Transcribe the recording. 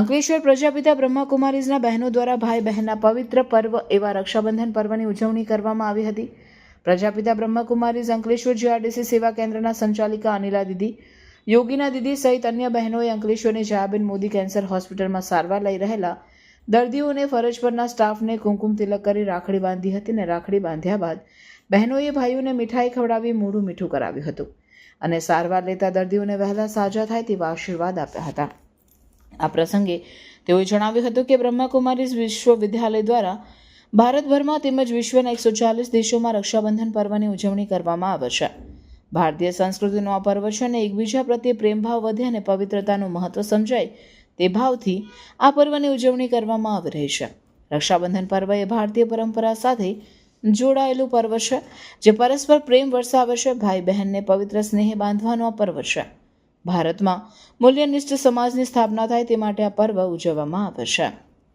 અંકલેશ્વર પ્રજાપિતા બ્રહ્માકુમારીઝના બહેનો દ્વારા ભાઈ બહેનના પવિત્ર પર્વ એવા રક્ષાબંધન પર્વની ઉજવણી કરવામાં આવી હતી. પ્રજાપિતા બ્રહ્માકુમારીઝ અંકલેશ્વર જીઆરડીસી સેવા કેન્દ્રના સંચાલિકા અનિલા દીદી, યોગીના દીદી સહિત અન્ય બહેનોએ અંકલેશ્વરની જયાબેન મોદી કેન્સર હોસ્પિટલમાં સારવાર લઈ રહેલા દર્દીઓને ફરજ પરના સ્ટાફને કુમકુમ તિલક કરી રાખડી બાંધી હતી અને રાખડી બાંધ્યા બાદ બહેનોએ ભાઈઓને મીઠાઈ ખવડાવી મોઢું મીઠું કરાવ્યું હતું અને સારવાર લેતા દર્દીઓને વહેલા સાજા થાય તેવા આશીર્વાદ આપ્યા હતા. આ પ્રસંગે તેઓએ જણાવ્યું હતું કે બ્રહ્માકુમારીઝ વિશ્વવિદ્યાલય દ્વારા ભારતભરમાં તેમજ વિશ્વના 140 દેશોમાં રક્ષાબંધન પર્વની ઉજવણી કરવામાં આવે છે. ભારતીય સંસ્કૃતિનો આ પર્વ છે અને એકબીજા પ્રત્યે પ્રેમભાવ વધે અને પવિત્રતાનું મહત્વ સમજાય તે ભાવથી આ પર્વની ઉજવણી કરવામાં આવી રહી છે. રક્ષાબંધન પર્વ એ ભારતીય પરંપરા સાથે જોડાયેલું પર્વ છે જે પરસ્પર પ્રેમ વરસાવે છે. ભાઈ બહેનને પવિત્ર સ્નેહ બાંધવાનો આ પર્વ છે. ભારતમાં મૂલ્યનિષ્ઠ સમાજની સ્થાપના થાય તે માટે આ પર્વ ઉજવવામાં આવે છે.